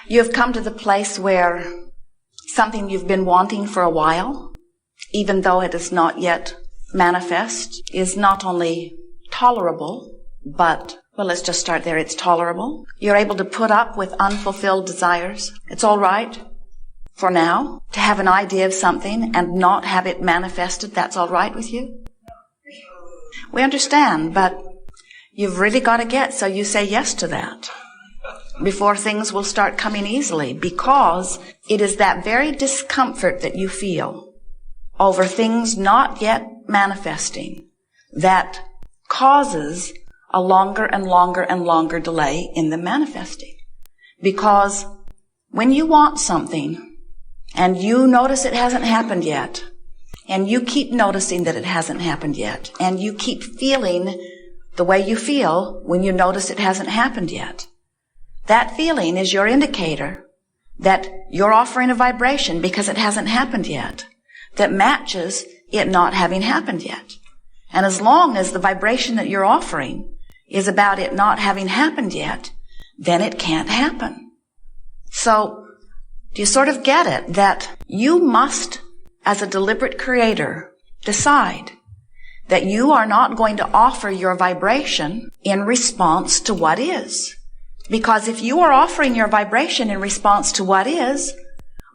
You have come to the place where something you've been wanting for a while, even though it is not yet manifest, is not only tolerable, but, well, let's just start there. It's tolerable. You're able to put up with unfulfilled desires. It's all right for now to have an idea of something and not have it manifested. That's all right with you? We understand, but you've really got to get so you say yes to that before things will start coming easily, because it is that very discomfort that you feel over things not yet manifesting that causes a longer and longer and longer delay in them manifesting. Because when you want something and you notice it hasn't happened yet, and you keep noticing that it hasn't happened yet, and you keep feeling the way you feel when you notice it hasn't happened yet, that feeling is your indicator that you're offering a vibration because it hasn't happened yet that matches it not having happened yet. And as long as the vibration that you're offering is about it not having happened yet, then it can't happen. So, do you sort of get it that you must, as a deliberate creator, decide that you are not going to offer your vibration in response to what is? Because if you are offering your vibration in response to what is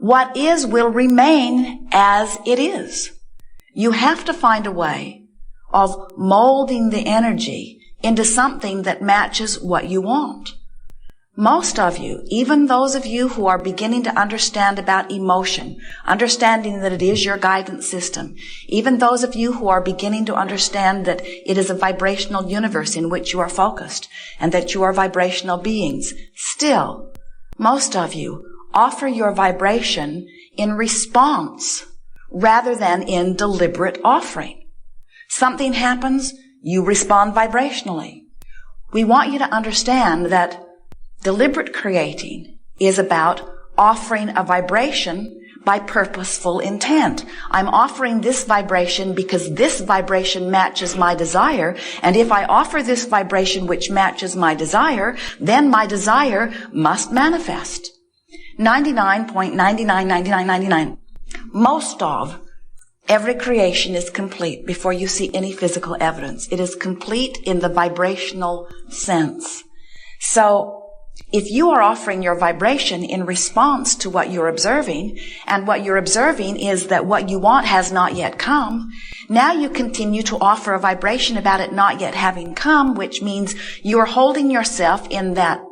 will remain as it is. You have to find a way of molding the energy into something that matches what you want. Most of you, even those of you who are beginning to understand about emotion, understanding that it is your guidance system, even those of you who are beginning to understand that it is a vibrational universe in which you are focused and that you are vibrational beings, still, most of you offer your vibration in response rather than in deliberate offering. Something happens, you respond vibrationally. We want you to understand that deliberate creating is about offering a vibration by purposeful intent. I'm offering this vibration because this vibration matches my desire, and if I offer this vibration which matches my desire, then my desire must manifest. 99.999999. Most of every creation is complete before you see any physical evidence. It is complete in the vibrational sense. So, if you are offering your vibration in response to what you're observing, and what you're observing is that what you want has not yet come, now you continue to offer a vibration about it not yet having come, which means you're holding yourself in that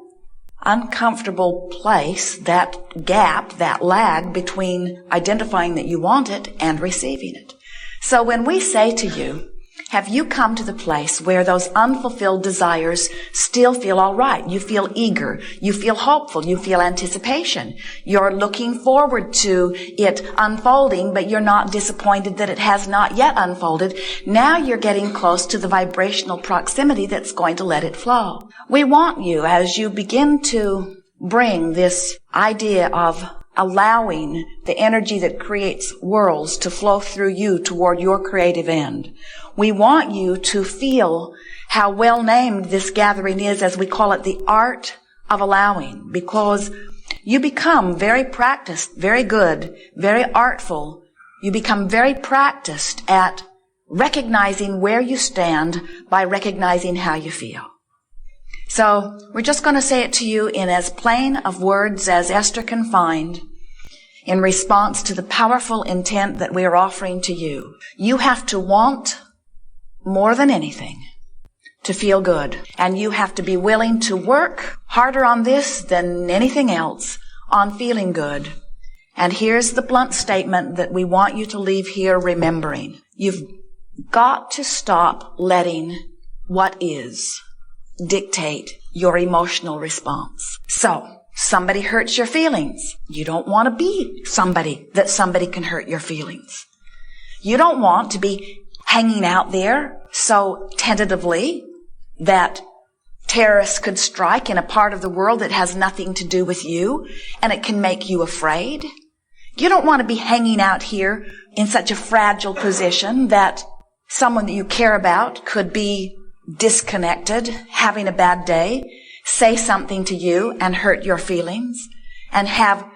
uncomfortable place, that gap, that lag between identifying that you want it and receiving it. So when we say to you, have you come to the place where those unfulfilled desires still feel all right? You feel eager. You feel hopeful. You feel anticipation. You're looking forward to it unfolding, but you're not disappointed that it has not yet unfolded. Now you're getting close to the vibrational proximity that's going to let it flow. We want you, as you begin to bring this idea of allowing the energy that creates worlds to flow through you toward your creative end. We want you to feel how well named this gathering is, as we call it, the art of allowing, because you become very practiced, very good, very artful. You become very practiced at recognizing where you stand by recognizing how you feel. So we're just going to say it to you in as plain of words as Esther can find in response to the powerful intent that we are offering to you. You have to want more than anything to feel good. And you have to be willing to work harder on this than anything else on feeling good. And here's the blunt statement that we want you to leave here remembering. You've got to stop letting what is dictate your emotional response. So, somebody hurts your feelings. You don't want to be somebody that somebody can hurt your feelings. You don't want to be hanging out there so tentatively that terrorists could strike in a part of the world that has nothing to do with you and it can make you afraid. You don't want to be hanging out here in such a fragile position that someone that you care about could be disconnected, having a bad day, say something to you and hurt your feelings. and have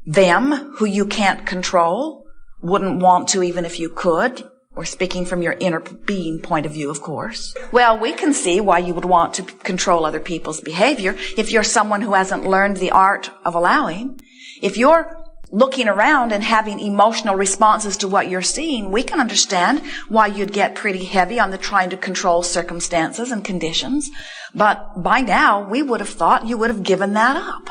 them who you can't control, wouldn't want to even if you could, or speaking from your inner being point of view, of course. Well, we can see why you would want to control other people's behavior if you're someone who hasn't learned the art of allowing. If you're looking around and having emotional responses to what you're seeing, we can understand why you'd get pretty heavy on the trying to control circumstances and conditions. But by now, we would have thought you would have given that up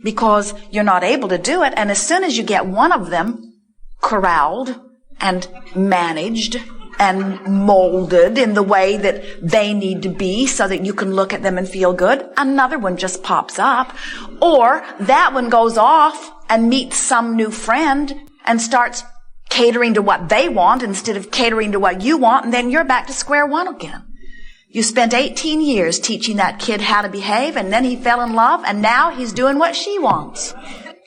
because you're not able to do it. And as soon as you get one of them corralled and managed and molded in the way that they need to be so that you can look at them and feel good, another one just pops up. Or that one goes off and meets some new friend and starts catering to what they want instead of catering to what you want, and then you're back to square one again. You spent 18 years teaching that kid how to behave, and then he fell in love, and now he's doing what she wants.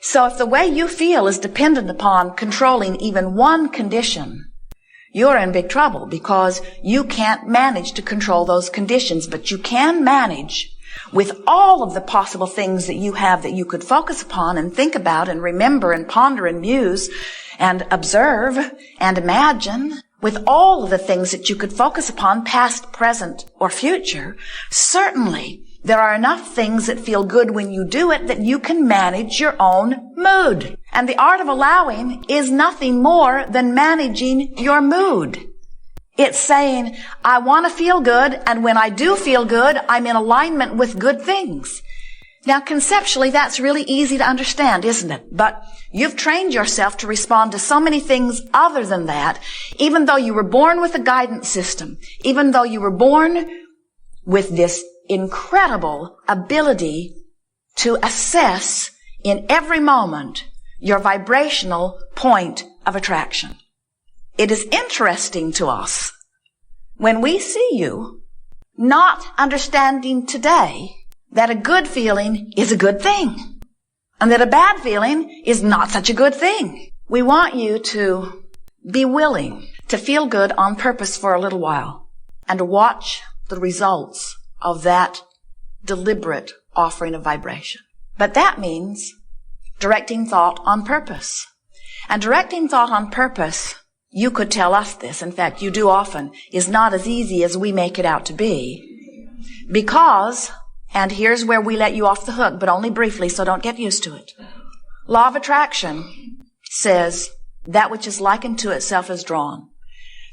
So if the way you feel is dependent upon controlling even one condition, you're in big trouble because you can't manage to control those conditions, but you can manage with all of the possible things that you have that you could focus upon and think about and remember and ponder and muse and observe and imagine. With all of the things that you could focus upon, past, present, or future, certainly there are enough things that feel good when you do it that you can manage your own mood. And the art of allowing is nothing more than managing your mood. It's saying, I want to feel good, and when I do feel good, I'm in alignment with good things. Now, conceptually, that's really easy to understand, isn't it? But you've trained yourself to respond to so many things other than that, even though you were born with a guidance system, even though you were born with this incredible ability to assess in every moment your vibrational point of attraction. It is interesting to us when we see you not understanding today that a good feeling is a good thing and that a bad feeling is not such a good thing. We want you to be willing to feel good on purpose for a little while and to watch the results of that deliberate offering of vibration. But that means directing thought on purpose. And directing thought on purpose, you could tell us this, in fact, you do often, is not as easy as we make it out to be. Because, and here's where we let you off the hook, but only briefly, so don't get used to it. Law of attraction says that which is likened to itself is drawn.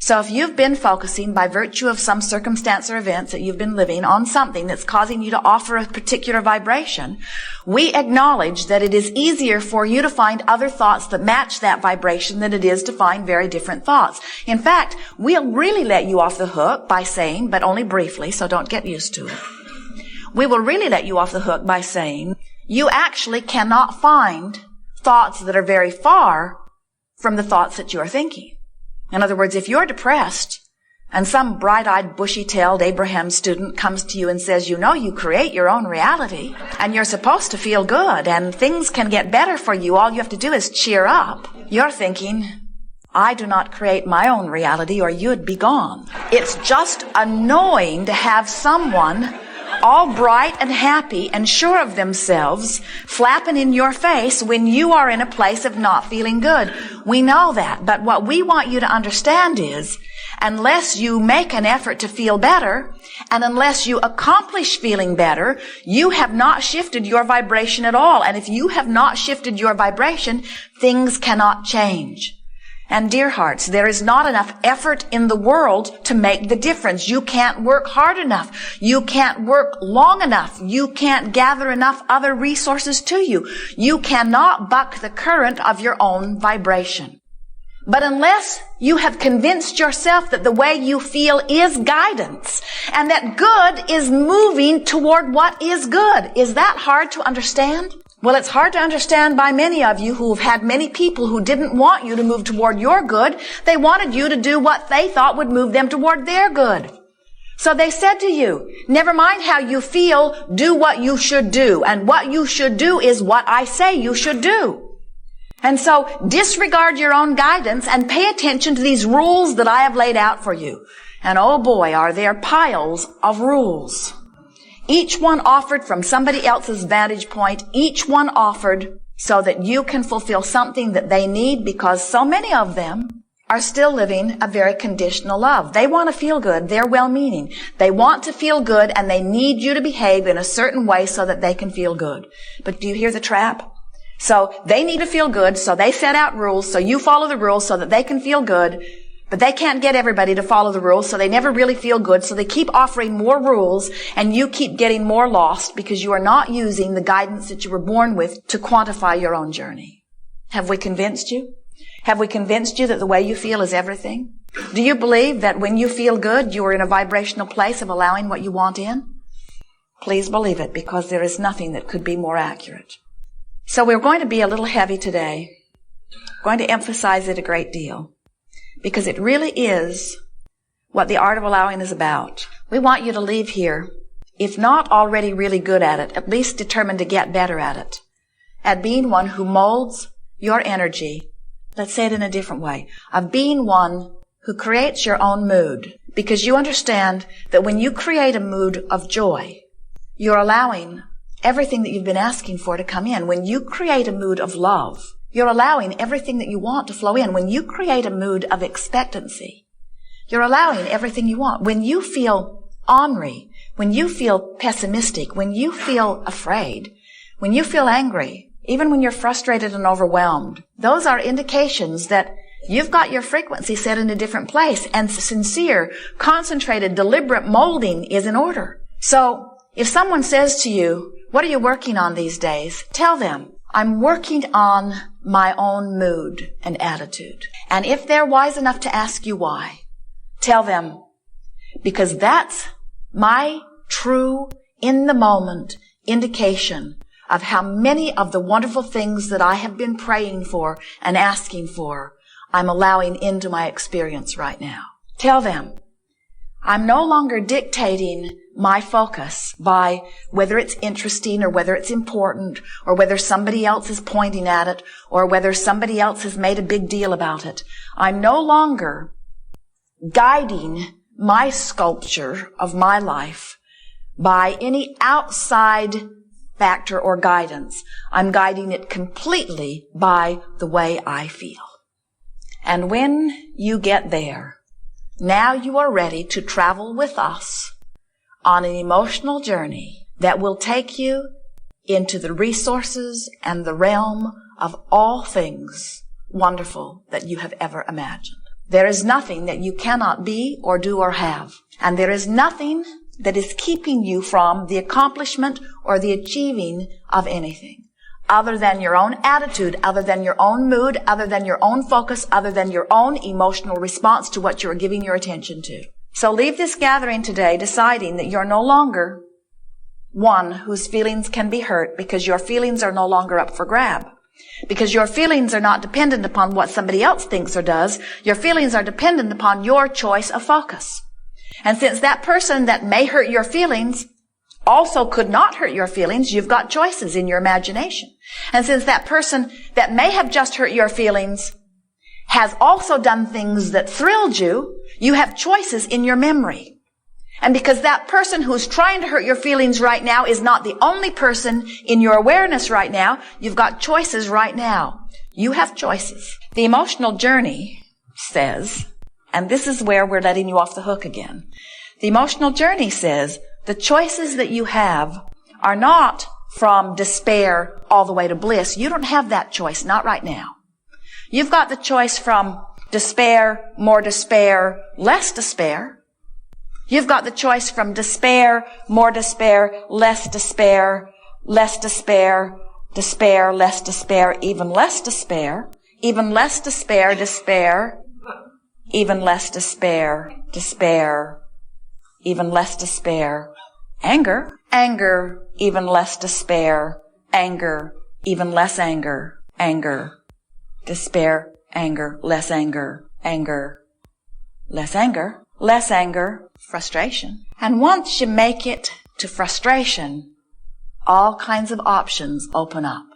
So if you've been focusing by virtue of some circumstance or events that you've been living on something that's causing you to offer a particular vibration, we acknowledge that it is easier for you to find other thoughts that match that vibration than it is to find very different thoughts. In fact, we'll really let you off the hook by saying, but only briefly, so don't get used to it. We will really let you off the hook by saying, you actually cannot find thoughts that are very far from the thoughts that you are thinking. In other words, if you're depressed and some bright-eyed, bushy-tailed Abraham student comes to you and says, you know, you create your own reality and you're supposed to feel good and things can get better for you, all you have to do is cheer up. You're thinking, I do not create my own reality or you'd be gone. It's just annoying to have someone all bright and happy and sure of themselves flapping in your face when you are in a place of not feeling good. We know that, but what we want you to understand is, unless you make an effort to feel better, and unless you accomplish feeling better, you have not shifted your vibration at all. And if you have not shifted your vibration, things cannot change. And dear hearts, there is not enough effort in the world to make the difference. You can't work hard enough. You can't work long enough. You can't gather enough other resources to you. You cannot buck the current of your own vibration. But unless you have convinced yourself that the way you feel is guidance and that good is moving toward what is good, is that hard to understand? Well, it's hard to understand by many of you who have had many people who didn't want you to move toward your good. They wanted you to do what they thought would move them toward their good. So they said to you, never mind how you feel, do what you should do. And what you should do is what I say you should do. And so disregard your own guidance and pay attention to these rules that I have laid out for you. And oh boy, are there piles of rules. Each one offered from somebody else's vantage point. Each one offered so that you can fulfill something that they need, because so many of them are still living a very conditional love. They want to feel good. They're well-meaning. They want to feel good, and they need you to behave in a certain way so that they can feel good. But do you hear the trap? So they need to feel good, so they set out rules, so you follow the rules so that they can feel good. But they can't get everybody to follow the rules, so they never really feel good. So they keep offering more rules, and you keep getting more lost because you are not using the guidance that you were born with to quantify your own journey. Have we convinced you? Have we convinced you that the way you feel is everything? Do you believe that when you feel good, you are in a vibrational place of allowing what you want in? Please believe it, because there is nothing that could be more accurate. So we're going to be a little heavy today. We're going to emphasize it a great deal, because it really is what the art of allowing is about. We want you to leave here, if not already really good at it, at least determined to get better at it, at being one who molds your energy. Let's say it in a different way, of being one who creates your own mood, because you understand that when you create a mood of joy, you're allowing everything that you've been asking for to come in. When you create a mood of love, you're allowing everything that you want to flow in. When you create a mood of expectancy, you're allowing everything you want. When you feel ornery, when you feel pessimistic, when you feel afraid, when you feel angry, even when you're frustrated and overwhelmed, those are indications that you've got your frequency set in a different place, and sincere, concentrated, deliberate molding is in order. So if someone says to you, "What are you working on these days?" Tell them, "I'm working on my own mood and attitude." And if they're wise enough to ask you why, tell them, "Because that's my true, in the moment indication of how many of the wonderful things that I have been praying for and asking for, I'm allowing into my experience right now." Tell them, "I'm no longer dictating my focus by whether it's interesting or whether it's important or whether somebody else is pointing at it or whether somebody else has made a big deal about it. I'm no longer guiding my sculpture of my life by any outside factor or guidance. I'm guiding it completely by the way I feel." And when you get there, now you are ready to travel with us on an emotional journey that will take you into the resources and the realm of all things wonderful that you have ever imagined. There is nothing that you cannot be or do or have. And there is nothing that is keeping you from the accomplishment or the achieving of anything other than your own attitude, other than your own mood, other than your own focus, other than your own emotional response to what you're giving your attention to. So leave this gathering today deciding that you're no longer one whose feelings can be hurt, because your feelings are no longer up for grab. Because your feelings are not dependent upon what somebody else thinks or does. Your feelings are dependent upon your choice of focus. And since that person that may hurt your feelings also could not hurt your feelings, you've got choices in your imagination. And since that person that may have just hurt your feelings has also done things that thrilled you, you have choices in your memory. And because that person who's trying to hurt your feelings right now is not the only person in your awareness right now, you've got choices right now. You have choices. The emotional journey says, and this is where we're letting you off the hook again. The emotional journey says the choices that you have are not from despair all the way to bliss. You don't have that choice, not right now. You've got the choice from despair, more despair, less despair. You've got the choice from despair, more despair, less despair, less despair, despair, less despair, even less despair, even less despair, despair, even less despair, despair, even less despair, anger, anger, even less despair, anger, even less anger, anger, despair, anger, less anger, anger, less anger, less anger, frustration. And once you make it to frustration, all kinds of options open up.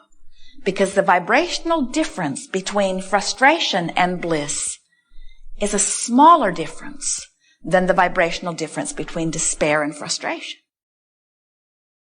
Because the vibrational difference between frustration and bliss is a smaller difference than the vibrational difference between despair and frustration.